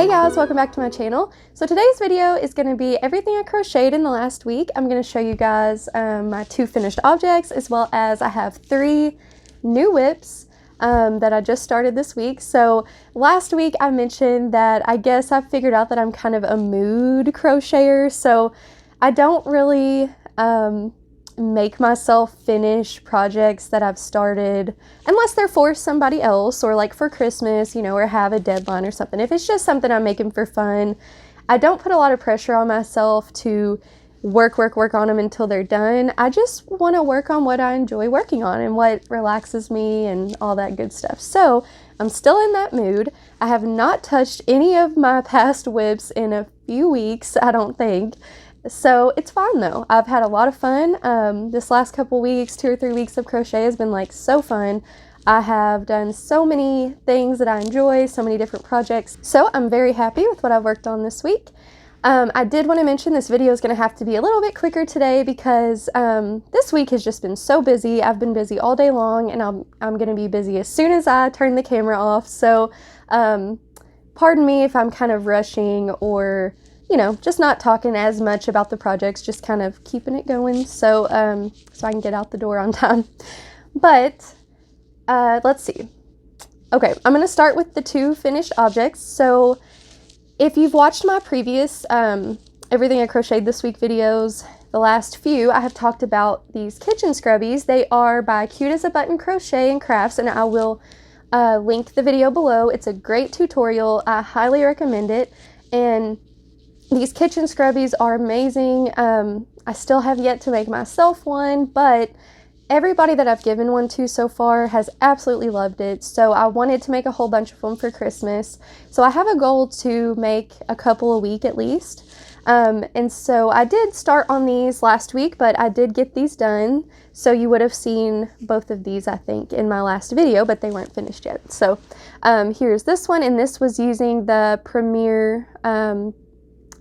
Hey guys, welcome back to my channel. So today's video is going to be everything I crocheted in the last week. I'm going to show you guys my 2 finished objects, as well as I have 3 new whips that I just started this week. So last week I mentioned that I guess I figured out that I'm kind of a mood crocheter, so I don't really make myself finish projects that I've started unless they're for somebody else or like for Christmas, you know, or have a deadline or something. If it's just something I'm making for fun, I don't put a lot of pressure on myself to work on them until they're done. I just want to work on what I enjoy working on and what relaxes me and all that good stuff. So I'm still in that mood. I have not touched any of my past whips in a few weeks, I don't think. So it's fine though. I've had a lot of fun. This last couple weeks, 2 or 3 weeks of crochet has been like so fun. I have done so many things that I enjoy, so many different projects. So I'm very happy with what I've worked on this week. I did want to mention this video is going to have to be a little bit quicker today because this week has just been so busy. I've been busy all day long, and I'm going to be busy as soon as I turn the camera off. So pardon me if I'm kind of rushing or, you know, just not talking as much about the projects, just kind of keeping it going so I can get out the door on time. But let's see. Okay, I'm going to start with the 2 finished objects. So if you've watched my previous Everything I Crocheted This Week videos, the last few, I have talked about these kitchen scrubbies. They are by Cute as a Button Crochet and Crafts, and I will link the video below. It's a great tutorial. I highly recommend it. And these kitchen scrubbies are amazing. I still have yet to make myself one, but everybody that I've given one to so far has absolutely loved it. So I wanted to make a whole bunch of them for Christmas. So I have a goal to make a couple a week at least. And so I did start on these last week, but I did get these done. So you would have seen both of these, I think, in my last video, but they weren't finished yet. So here's this one, and this was using the Premier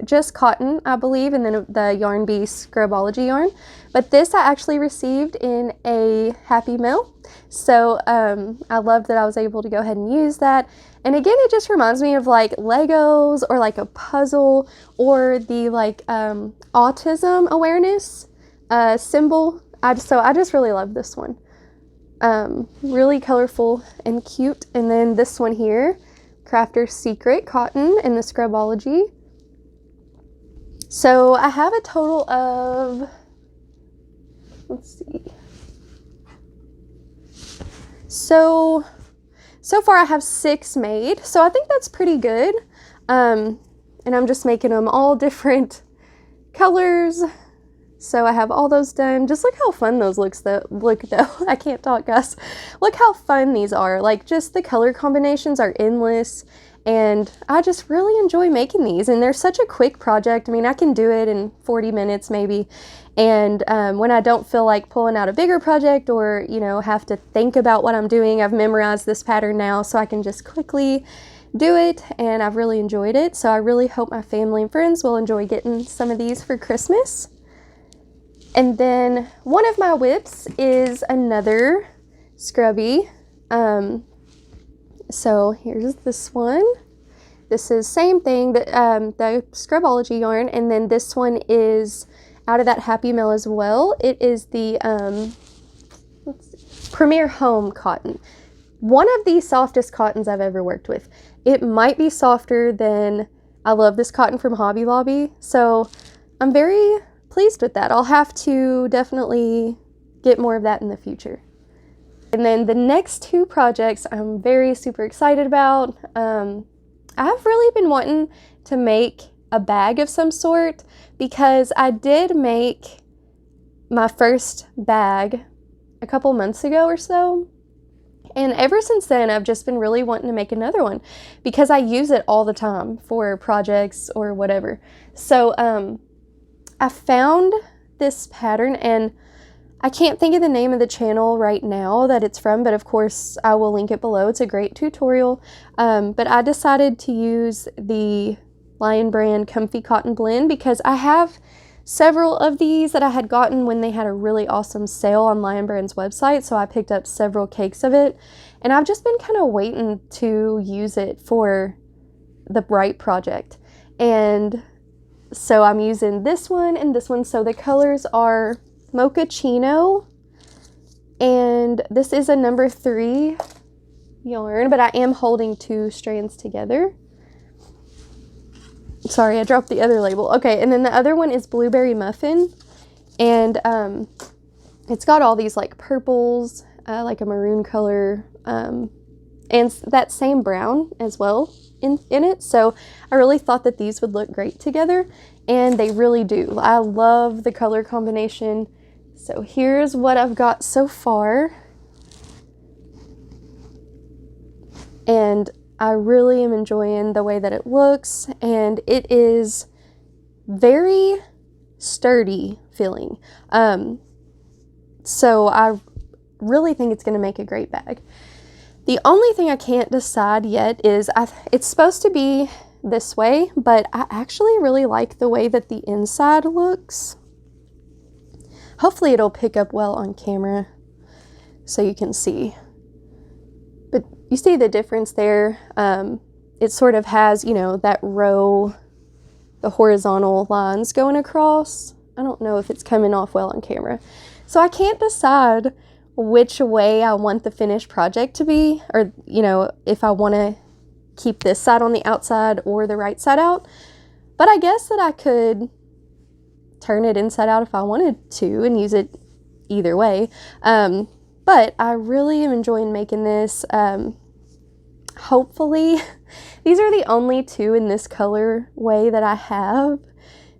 just cotton, I believe, and then the Yarn Bee Scrubology yarn. But this I actually received in a Happy Mail, so I love that I was able to go ahead and use that. And again, it just reminds me of like Legos or like a puzzle or the like autism awareness symbol. So I just really love this one. Really colorful and cute. And then this one here, Crafter's Secret cotton in the Scrubology. So I have a total of, let's see, so far I have 6 made, so I think that's pretty good, and I'm just making them all different colors, so I have all those done. Just look how fun those look though. I can't talk, guys. Look how fun these are. Like, just the color combinations are endless. And I just really enjoy making these, and they're such a quick project. I mean, I can do it in 40 minutes maybe, and when I don't feel like pulling out a bigger project or, you know, have to think about what I'm doing, I've memorized this pattern now, so I can just quickly do it, and I've really enjoyed it. So I really hope my family and friends will enjoy getting some of these for Christmas. And then one of my whips is another Scrubby. So here's this one. This is same thing, the Scrubology yarn, and then this one is out of that Happy Mail as well. It is the let's see, Premier Home cotton. One of the softest cottons I've ever worked with. It might be softer than, I love this cotton from Hobby Lobby, so I'm very pleased with that. I'll have to definitely get more of that in the future. And then the next 2 projects I'm very super excited about. I've really been wanting to make a bag of some sort because I did make my first bag a couple months ago or so. And ever since then, I've just been really wanting to make another one because I use it all the time for projects or whatever. So I found this pattern, and I can't think of the name of the channel right now that it's from, but of course I will link it below. It's a great tutorial. But I decided to use the Lion Brand Comfy Cotton Blend because I have several of these that I had gotten when they had a really awesome sale on Lion Brand's website. So I picked up several cakes of it, and I've just been kind of waiting to use it for the right project. And so I'm using this one and this one. So the colors are Mochaccino, and this is a number 3 yarn, but I am holding 2 strands together. Sorry, I dropped the other label. Okay, and then the other one is Blueberry Muffin, and it's got all these like purples, like a maroon color, and that same brown as well in it. So I really thought that these would look great together, and they really do. I love the color combination. So here's what I've got so far, and I really am enjoying the way that it looks, and it is very sturdy feeling. So I really think it's going to make a great bag. The only thing I can't decide yet is it's supposed to be this way, but I actually really like the way that the inside looks. Hopefully it'll pick up well on camera so you can see. But you see the difference there. It sort of has, you know, that row, the horizontal lines going across. I don't know if it's coming off well on camera. So I can't decide which way I want the finished project to be, or, you know, if I want to keep this side on the outside or the right side out. But I guess that I could turn it inside out if I wanted to and use it either way. But I really am enjoying making this. Hopefully, these are the only 2 in this color way that I have.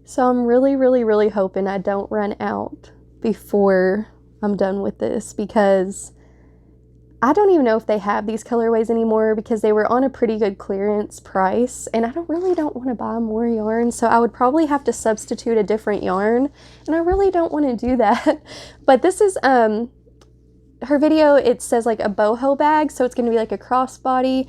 So I'm really, really, really hoping I don't run out before I'm done with this, because I don't even know if they have these colorways anymore, because they were on a pretty good clearance price, and I don't want to buy more yarn, so I would probably have to substitute a different yarn, and I really don't want to do that. But this is her video, it says like a boho bag, so it's going to be like a crossbody,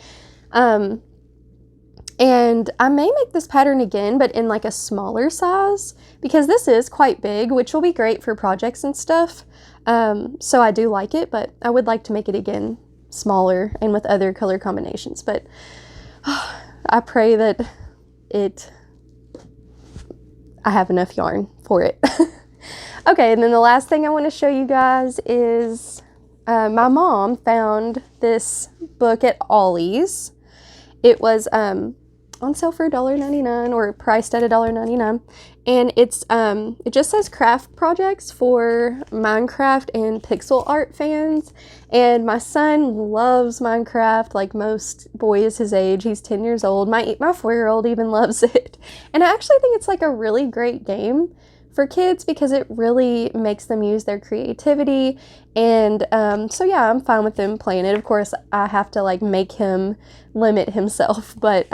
and I may make this pattern again, but in like a smaller size, because this is quite big, which will be great for projects and stuff. So I do like it, but I would like to make it again smaller and with other color combinations. But I pray that I have enough yarn for it. Okay, and then the last thing I want to show you guys is my mom found this book at Ollie's. It was on sale for $1.99, or priced at $1.99, and it just says craft projects for Minecraft and pixel art fans. And my son loves Minecraft like most boys his age. He's 10 years old. My 4-year-old even loves it, and I actually think it's like a really great game for kids, because it really makes them use their creativity. And so yeah, I'm fine with them playing it. Of course, I have to like make him limit himself, but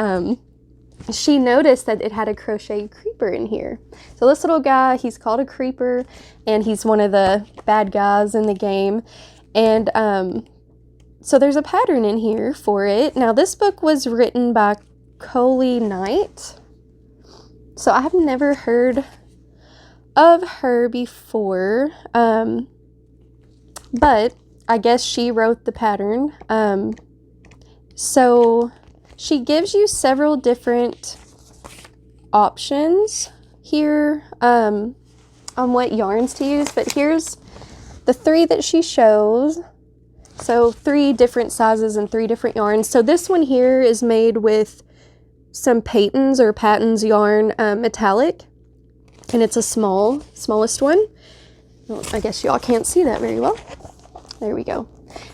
she noticed that it had a crochet creeper in here. So this little guy, he's called a creeper, and he's one of the bad guys in the game. And so there's a pattern in here for it. Now this book was written by Coley Knight, so I've never heard of her before, but I guess she wrote the pattern. So she gives you several different options here on what yarns to use, but here's the 3 that she shows. So 3 different sizes and 3 different yarns. So this one here is made with some Patons or Patons yarn metallic, and it's a smallest one. Well, I guess y'all can't see that very well. There we go.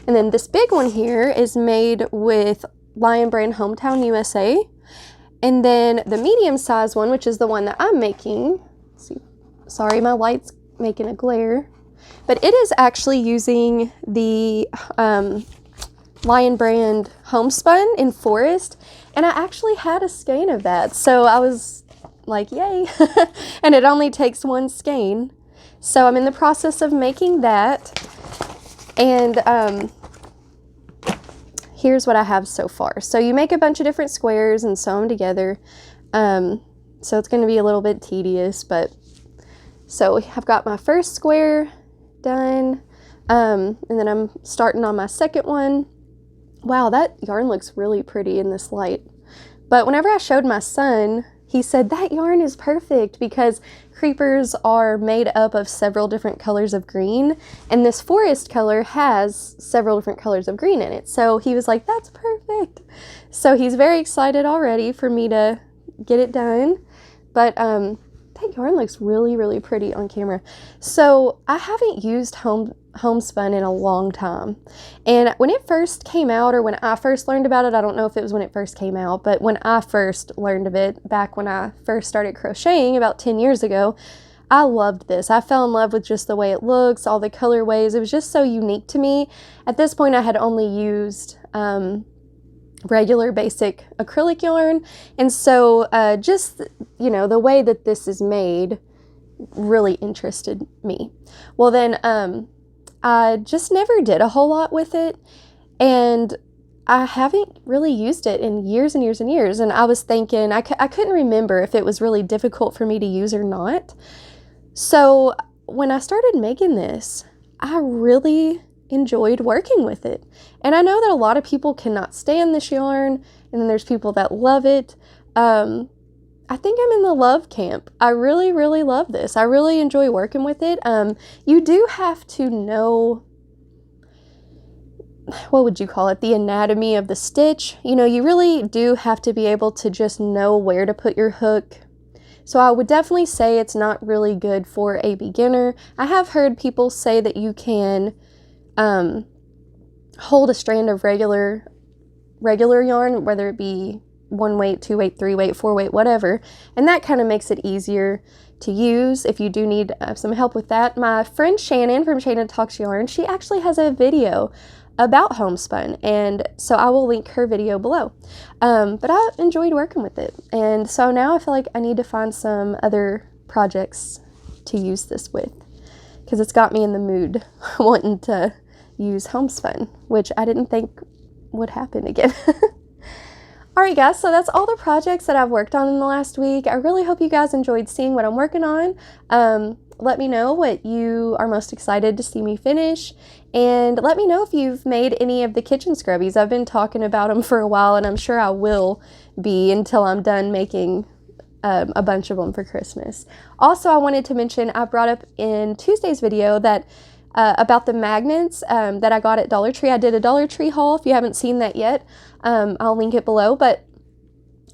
And then this big one here is made with Lion Brand Hometown USA. And then the medium size one, which is the one that I'm making, see, sorry, my light's making a glare, but it is actually using the Lion Brand Homespun in Forest, and I actually had a skein of that, so I was like, yay. And it only takes 1 skein, so I'm in the process of making that. And here's what I have so far. So you make a bunch of different squares and sew them together. So it's going to be a little bit tedious, but so I've got my first square done, and then I'm starting on my second one. Wow, that yarn looks really pretty in this light. But whenever I showed my son, he said that yarn is perfect because creepers are made up of several different colors of green, and this forest color has several different colors of green in it. So he was like, that's perfect. So he's very excited already for me to get it done. But that yarn looks really, really pretty on camera. So I haven't used homespun in a long time. And when it first came out, or when I first learned about it, I don't know if it was when it first came out, but when I first learned of it, back when I first started crocheting about 10 years ago, I loved this. I fell in love with just the way it looks, all the colorways. It was just so unique to me. At this point, I had only used regular basic acrylic yarn, and so just, you know, the way that this is made really interested me. Well, then I just never did a whole lot with it, and I haven't really used it in years and years and years, and I was thinking I couldn't remember if it was really difficult for me to use or not. So when I started making this, I really enjoyed working with it. And I know that a lot of people cannot stand this yarn, and then there's people that love it. I think I'm in the love camp. I really, really love this. I really enjoy working with it. You do have to know, what would you call it, the anatomy of the stitch. You know, you really do have to be able to just know where to put your hook. So I would definitely say it's not really good for a beginner. I have heard people say that you can hold a strand of regular yarn, whether it be 1 weight, 2 weight, 3 weight, 4 weight, whatever, and that kind of makes it easier to use if you do need some help with that. My friend Shannon from Shannon Talks Yarn, she actually has a video about homespun, and so I will link her video below. But I enjoyed working with it, and so now I feel like I need to find some other projects to use this with, because it's got me in the mood wanting to use homespun, which I didn't think would happen again. Alright guys, so that's all the projects that I've worked on in the last week. I really hope you guys enjoyed seeing what I'm working on. Let me know what you are most excited to see me finish, and let me know if you've made any of the kitchen scrubbies. I've been talking about them for a while, and I'm sure I will be until I'm done making a bunch of them for Christmas. Also, I wanted to mention, I brought up in Tuesday's video that about the magnets that I got at Dollar Tree. I did a Dollar Tree haul. If you haven't seen that yet, I'll link it below. But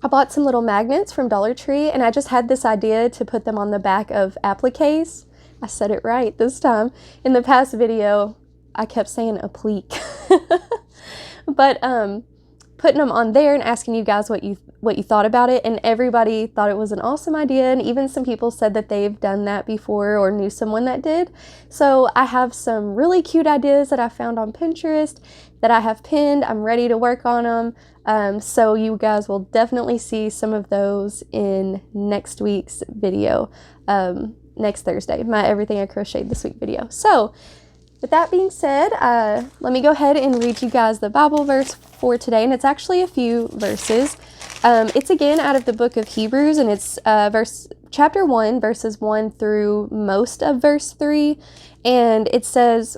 I bought some little magnets from Dollar Tree, and I just had this idea to put them on the back of appliques. I said it right this time. In the past video, I kept saying applique. But putting them on there and asking you guys what you thought about it, and everybody thought it was an awesome idea, and even some people said that they've done that before or knew someone that did. So I have some really cute ideas that I found on Pinterest that I have pinned. I'm ready to work on them, so you guys will definitely see some of those in next week's video, next Thursday, my Everything I Crocheted This Week video. So with that being said, let me go ahead and read you guys the Bible verse for today, and it's actually a few verses. It's again out of the book of Hebrews, and it's chapter 1, verses 1 through most of verse 3, and it says,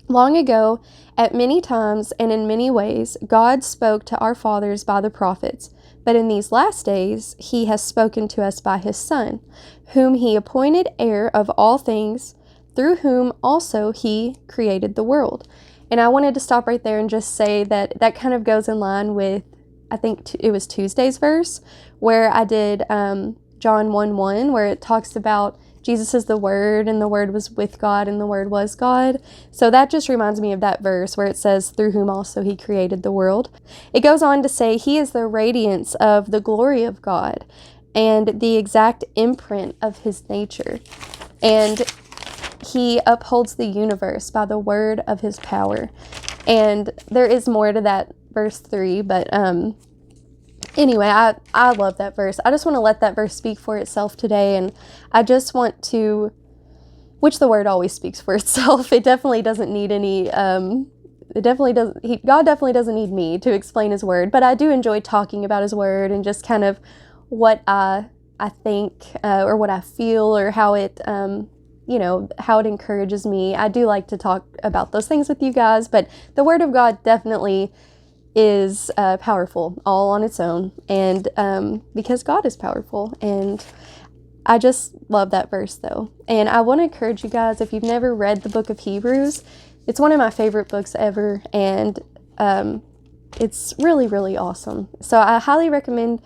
"Long ago, at many times and in many ways, God spoke to our fathers by the prophets, but in these last days he has spoken to us by his Son, whom he appointed heir of all things, through whom also he created the world." And I wanted to stop right there and just say that that kind of goes in line with, I think it was Tuesday's verse, where I did John 1:1, where it talks about Jesus is the Word, and the Word was with God, and the Word was God. So that just reminds me of that verse where it says, through whom also he created the world. It goes on to say, he is the radiance of the glory of God, and the exact imprint of his nature. And he upholds the universe by the word of his power. And there is more to that verse 3, but anyway, I love that verse. I just want to let that verse speak for itself today, and I just want to, which the word always speaks for itself. It definitely doesn't need any, God definitely doesn't need me to explain his word, but I do enjoy talking about his word and just kind of what I think, or what I feel, or how it, how it encourages me. I do like to talk about those things with you guys, but the Word of God definitely is powerful all on its own, and because God is powerful. And I just love that verse though. And I want to encourage you guys, if you've never read the book of Hebrews, it's one of my favorite books ever, and it's really, really awesome. So I highly recommend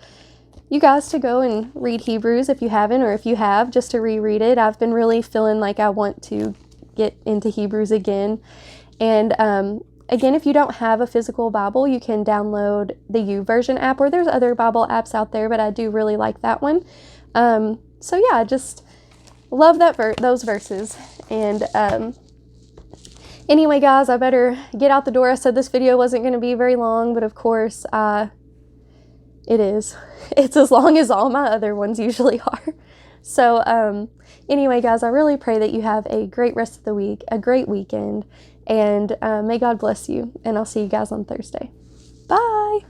you guys to go and read Hebrews if you haven't, or if you have, just to reread it. I've been really feeling like I want to get into Hebrews again. And again, if you don't have a physical Bible, you can download the YouVersion app, or there's other Bible apps out there, but I do really like that one. So yeah, I just love those verses. And anyway, guys, I better get out the door. I said this video wasn't going to be very long, but of course, it is. It's as long as all my other ones usually are. So anyway, guys, I really pray that you have a great rest of the week, a great weekend, and may God bless you. And I'll see you guys on Thursday. Bye.